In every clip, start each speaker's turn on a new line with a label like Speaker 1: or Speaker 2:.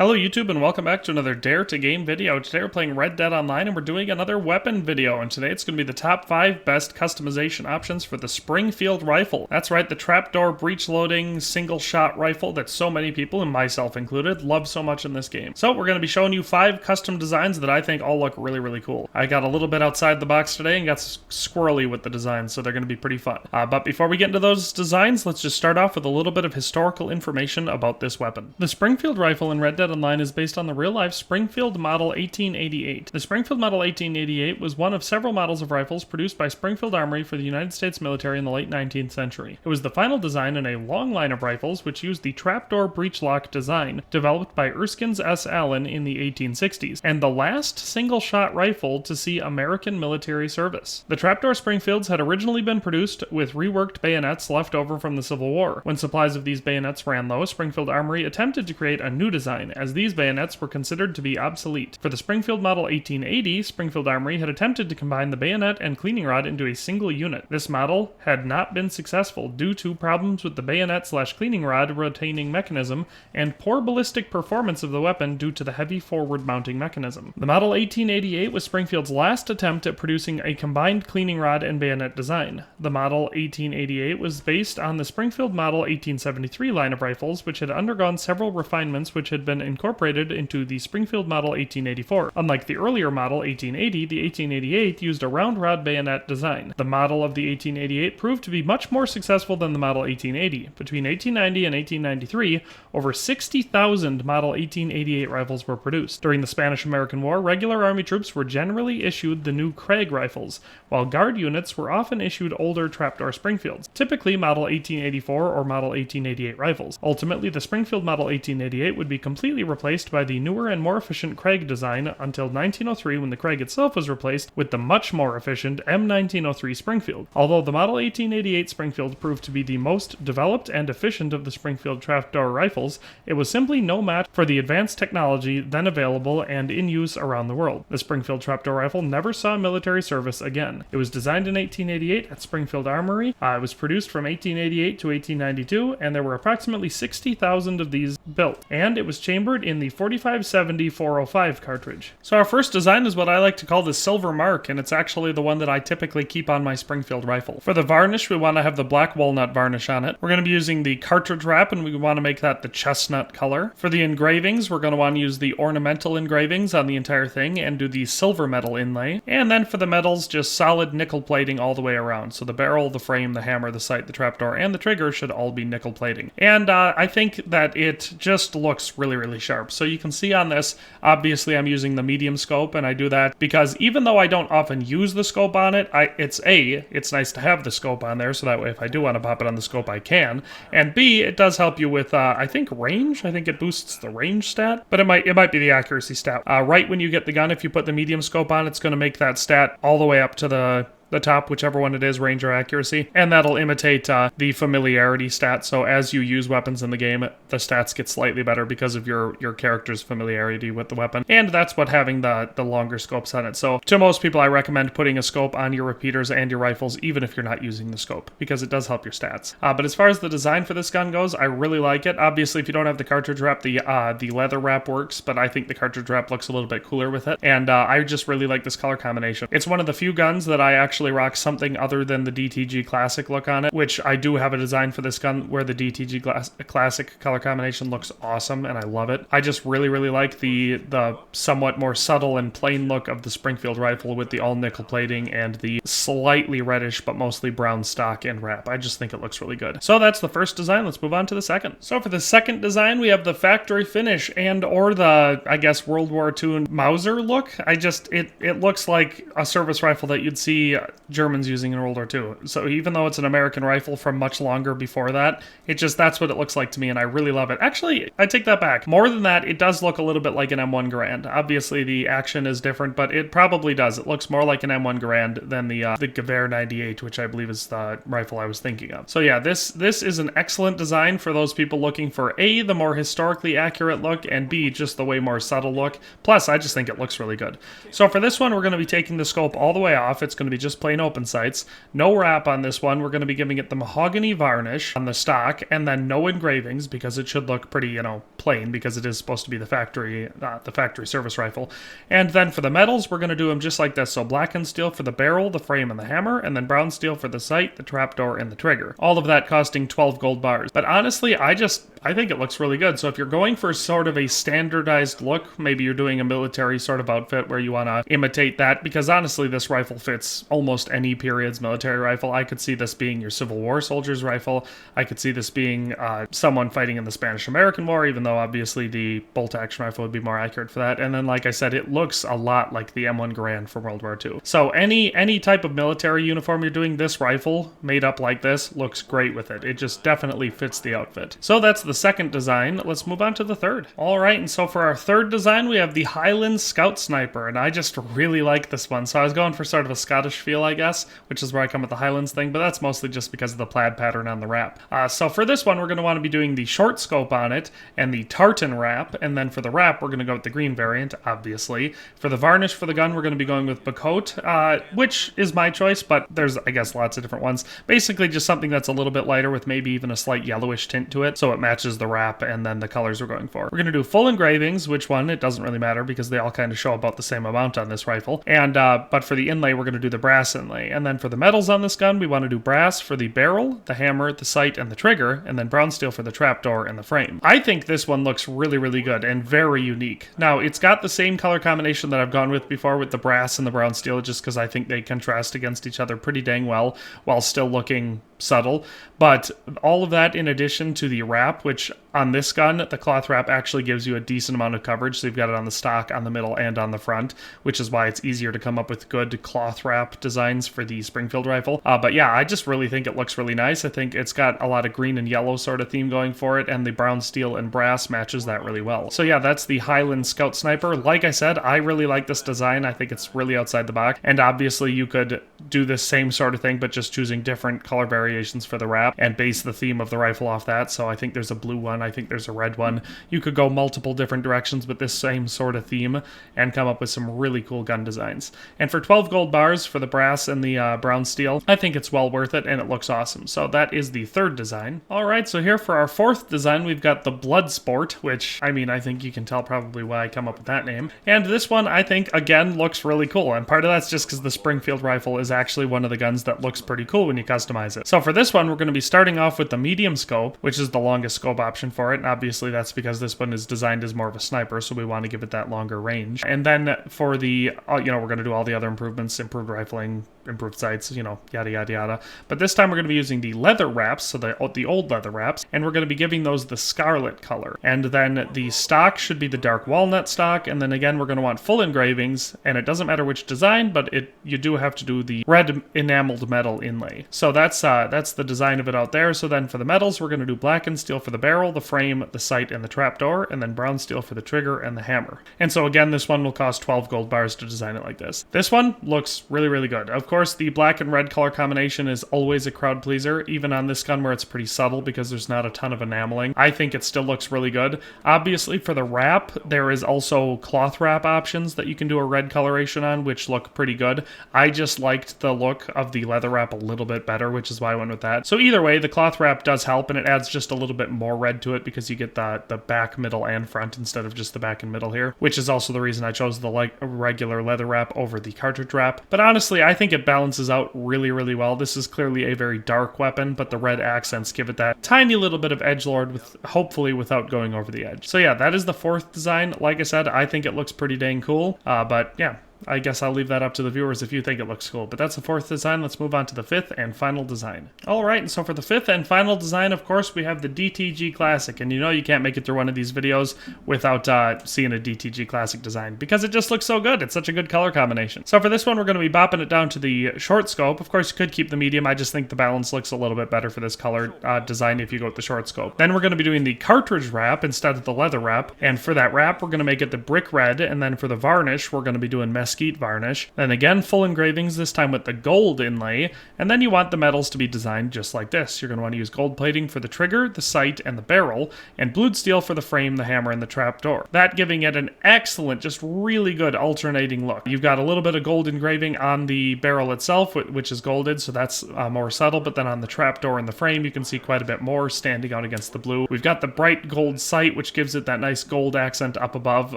Speaker 1: Hello YouTube and welcome back to another Dare to Game video. Today we're playing Red Dead Online and we're doing another weapon video, and today it's going to be the top 5 best customization options for the Springfield Rifle. That's right, the trapdoor breech-loading single-shot rifle that so many people, and myself included, love so much in this game. So we're going to be showing you 5 custom designs that I think all look really cool. I got a little bit outside the box today and got squirrely with the designs, so they're going to be pretty fun. But before we get into those designs, let's just start off with a little bit of historical information about this weapon. The Springfield Rifle in Red Dead Online is based on the real-life Springfield Model 1888. The Springfield Model 1888 was one of several models of rifles produced by Springfield Armory for the United States military in the late 19th century. It was the final design in a long line of rifles which used the trapdoor breech-lock design, developed by Erskine's S. Allen in the 1860s, and the last single-shot rifle to see American military service. The trapdoor Springfields had originally been produced with reworked bayonets left over from the Civil War. When supplies of these bayonets ran low, Springfield Armory attempted to create a new design, as these bayonets were considered to be obsolete. For the Springfield Model 1880, Springfield Armory had attempted to combine the bayonet and cleaning rod into a single unit. This model had not been successful due to problems with the bayonet/cleaning rod retaining mechanism and poor ballistic performance of the weapon due to the heavy forward mounting mechanism. The Model 1888 was Springfield's last attempt at producing a combined cleaning rod and bayonet design. The Model 1888 was based on the Springfield Model 1873 line of rifles, which had undergone several refinements which had been incorporated into the Springfield Model 1884. Unlike the earlier Model 1880, the 1888 used a round rod bayonet design. The model of the 1888 proved to be much more successful than the Model 1880. Between 1890 and 1893, over 60,000 Model 1888 rifles were produced. During the Spanish-American War, regular Army troops were generally issued the new Craig rifles, while Guard units were often issued older trapdoor Springfields, typically Model 1884 or Model 1888 rifles. Ultimately, the Springfield Model 1888 would be completely replaced by the newer and more efficient Craig design until 1903, when the Craig itself was replaced with the much more efficient M1903 Springfield. Although the Model 1888 Springfield proved to be the most developed and efficient of the Springfield trapdoor rifles, it was simply no match for the advanced technology then available and in use around the world. The Springfield trapdoor rifle never saw military service again. It was designed in 1888 at Springfield Armory. It was produced from 1888 to 1892, and there were approximately 60,000 of these built, and it was chambered in the 4570-405 cartridge. So our first design is what I like to call the silver mark, and it's actually the one that I typically keep on my Springfield rifle. For the varnish, we want to have the black walnut varnish on it. We're going to be using the cartridge wrap, and we want to make that the chestnut color. For the engravings, we're going to want to use the ornamental engravings on the entire thing and do the silver metal inlay. And then for the metals, just solid nickel plating all the way around. So the barrel, the frame, the hammer, the sight, the trapdoor, and the trigger should all be nickel plating. And I think that it just looks really sharp. So you can see on this, obviously I'm using the medium scope, and I do that because even though I don't often use the scope on it, it's nice to have the scope on there, so that way if I do want to pop it on the scope, I can. And B, it does help you with, I think, range. I think it boosts the range stat, but it might be the accuracy stat. Right when you get the gun, if you put the medium scope on, it's going to make that stat all the way up to the top, whichever one it is, range or accuracy, and that'll imitate the familiarity stat. So as you use weapons in the game, the stats get slightly better because of your character's familiarity with the weapon, and that's what having the longer scopes on it. So to most people, I recommend putting a scope on your repeaters and your rifles, even if you're not using the scope, because it does help your stats. But as far as the design for this gun goes, I really like it. Obviously, if you don't have the cartridge wrap, the leather wrap works, but I think the cartridge wrap looks a little bit cooler with it, and I just really like this color combination. It's one of the few guns that I actually rock something other than the DTG Classic look on it, which I do have a design for this gun where the DTG Classic color combination looks awesome, and I love it. I just really like the somewhat more subtle and plain look of the Springfield rifle with the all nickel plating and the slightly reddish but mostly brown stock and wrap. I just think it looks really good. So that's the first design. Let's move on to the second. So for the second design, we have the factory finish and or the, I guess, World War II Mauser look. It looks like a service rifle that you'd see Germans using in World War II. So even though it's an American rifle from much longer before that, that's what it looks like to me, and I really love it. Actually, I take that back. More than that, it does look a little bit like an M1 Garand. Obviously, the action is different, but it probably does. It looks more like an M1 Garand than the Gewehr 98, which I believe is the rifle I was thinking of. So yeah, this is an excellent design for those people looking for A, the more historically accurate look, and B, just the way more subtle look. Plus, I just think it looks really good. So for this one, we're going to be taking the scope all the way off. It's going to be just just plain open sights. No wrap on this one. We're going to be giving it the mahogany varnish on the stock, and then no engravings because it should look pretty, plain because it is supposed to be the factory service rifle. And then for the metals, we're going to do them just like this. So black and steel for the barrel, the frame, and the hammer, and then brown steel for the sight, the trapdoor, and the trigger. All of that costing 12 gold bars. But honestly, I think it looks really good. So if you're going for sort of a standardized look, maybe you're doing a military sort of outfit where you want to imitate that, because honestly, this rifle fits almost any period's military rifle. I could see this being your Civil War soldier's rifle. I could see this being someone fighting in the Spanish-American War, even though obviously the bolt-action rifle would be more accurate for that. And then, like I said, it looks a lot like the M1 Garand from World War II. So any type of military uniform you're doing, this rifle made up like this looks great with it. It just definitely fits the outfit. So that's the second design. Let's move on to the third. All right, and so for our third design, we have the Highlands Scout Sniper, and I just really like this one. So I was going for sort of a Scottish feel, I guess, which is where I come with the Highlands thing, but that's mostly just because of the plaid pattern on the wrap. So for this one, we're going to want to be doing the short scope on it and the tartan wrap, and then for the wrap, we're going to go with the green variant, obviously. For the varnish for the gun, we're going to be going with Bacote, which is my choice, but there's, I guess, lots of different ones. Basically, just something that's a little bit lighter with maybe even a slight yellowish tint to it, so it matches the wrap and then the colors we're going for. We're going to do full engravings. Which one? It doesn't really matter because they all kind of show about the same amount on this rifle. And but for the inlay, we're going to do the brass inlay. And then for the metals on this gun, we want to do brass for the barrel, the hammer, the sight, and the trigger, and then brown steel for the trapdoor and the frame. I think this one looks really, really good and very unique. Now, it's got the same color combination that I've gone with before with the brass and the brown steel, just because I think they contrast against each other pretty dang well while still looking subtle. But all of that in addition to the wrap, which on this gun, the cloth wrap actually gives you a decent amount of coverage. So you've got it on the stock, on the middle, and on the front, which is why it's easier to come up with good cloth wrap designs for the Springfield rifle. But yeah, I just really think it looks really nice. I think it's got a lot of green and yellow sort of theme going for it, and the brown steel and brass matches that really well. So yeah, that's the Highland Scout Sniper. Like I said, I really like this design. I think it's really outside the box. And obviously you could do this same sort of thing, but just choosing different color variations for the wrap and base the theme of the rifle off that. So I think there's a blue one. I think there's a red one. You could go multiple different directions with this same sort of theme and come up with some really cool gun designs. And for 12 gold bars for the brass and the brown steel, I think it's well worth it and it looks awesome. So that is the third design. All right, so here for our fourth design, we've got the Blood Sport, which, I mean, I think you can tell probably why I come up with that name. And this one, I think, again, looks really cool. And part of that's just because the Springfield rifle is actually one of the guns that looks pretty cool when you customize it. So for this one, we're going to be starting off with the medium scope, which is the longest scope option for it. And obviously that's because this one is designed as more of a sniper, so we want to give it that longer range. And then for the, we're going to do all the other improvements, improved rifling, improved sights, yada, yada, yada. But this time we're going to be using the leather wraps, so the old leather wraps, and we're going to be giving those the scarlet color. And then the stock should be the dark walnut stock, and then again, we're going to want full engravings, and it doesn't matter which design, but you do have to do the red enameled metal inlay. So that's the design of it out there. So then for the metals, we're going to do black and steel for the barrel, the frame, the sight, and the trapdoor, and then brown steel for the trigger and the hammer. And so again, this one will cost 12 gold bars to design it like this. This one looks really, really good. Of course, the black and red color combination is always a crowd pleaser, even on this gun where it's pretty subtle because there's not a ton of enameling. I think it still looks really good. Obviously, for the wrap, there is also cloth wrap options that you can do a red coloration on, which look pretty good. I just liked the look of the leather wrap a little bit better, which is why I went with that. So either way, the cloth wrap does help, and it adds just a little bit more red to it because you get the back, middle, and front instead of just the back and middle here, which is also the reason I chose the regular leather wrap over the cartridge wrap. But honestly, I think it balances out really, really well. This is clearly a very dark weapon, but the red accents give it that tiny little bit of edgelord, hopefully without going over the edge. So yeah, that is the fourth design. Like I said, I think it looks pretty dang cool, but yeah, I guess I'll leave that up to the viewers if you think it looks cool. But that's the fourth design. Let's move on to the fifth and final design. All right, and so for the fifth and final design, of course, we have the DTG Classic. And you can't make it through one of these videos without seeing a DTG Classic design because it just looks so good. It's such a good color combination. So for this one, we're going to be bopping it down to the short scope. Of course, you could keep the medium. I just think the balance looks a little bit better for this color design if you go with the short scope. Then we're going to be doing the cartridge wrap instead of the leather wrap. And for that wrap, we're going to make it the brick red. And then for the varnish, we're going to be doing mesquite mesquite varnish. Then again, full engravings, this time with the gold inlay. And then you want the metals to be designed just like this. You're going to want to use gold plating for the trigger, the sight, and the barrel, and blued steel for the frame, the hammer, and the trapdoor. That giving it an excellent, just really good alternating look. You've got a little bit of gold engraving on the barrel itself, which is golded, so that's more subtle, but then on the trapdoor and the frame, you can see quite a bit more standing out against the blue. We've got the bright gold sight, which gives it that nice gold accent up above,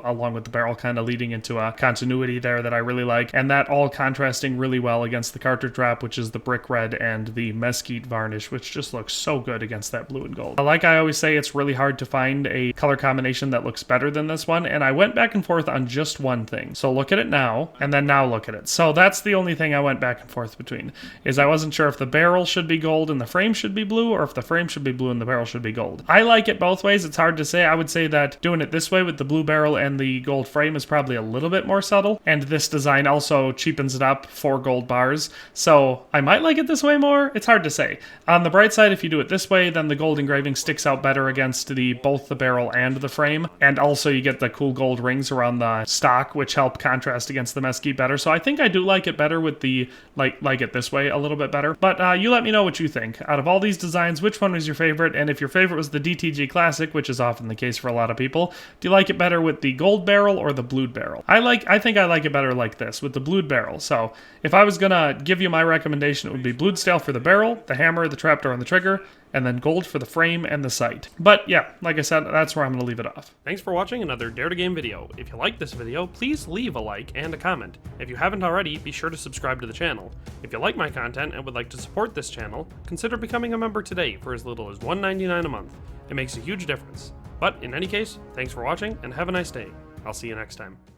Speaker 1: along with the barrel kind of leading into a continuity there that I really like, and that all contrasting really well against the cartridge wrap, which is the brick red, and the mesquite varnish, which just looks so good against that blue and gold. Like I always say, it's really hard to find a color combination that looks better than this one, and I went back and forth on just one thing. So look at it now, and then now look at it. So that's the only thing I went back and forth between, is I wasn't sure if the barrel should be gold and the frame should be blue, or if the frame should be blue and the barrel should be gold. I like it both ways. It's hard to say. I would say that doing it this way with the blue barrel and the gold frame is probably a little bit more subtle, and this design also cheapens it up for gold bars. So I might like it this way more. It's hard to say. On the bright side, if you do it this way, then the gold engraving sticks out better against both the barrel and the frame, and also you get the cool gold rings around the stock, which help contrast against the mesquite better. So I think I do like it better with the like it this way a little bit better. But you let me know what you think. Out of all these designs, which one was your favorite? And if your favorite was the DTG Classic, which is often the case for a lot of people, do you like it better with the gold barrel or the blued barrel? I think I like it better like this, with the blued barrel. So if I was gonna give you my recommendation, it would be blued steel for the barrel, the hammer, the trapdoor, and the trigger, and then gold for the frame and the sight. But yeah, like I said, that's where I'm going to leave it off. Thanks for watching another Dare to Game video. If you liked this video, please leave a like and a comment. If you haven't already, be sure to subscribe to the channel. If you like my content and would like to support this channel, consider becoming a member today for as little as $1.99 a month. It makes a huge difference. But in any case, thanks for watching and have a nice day. I'll see you next time.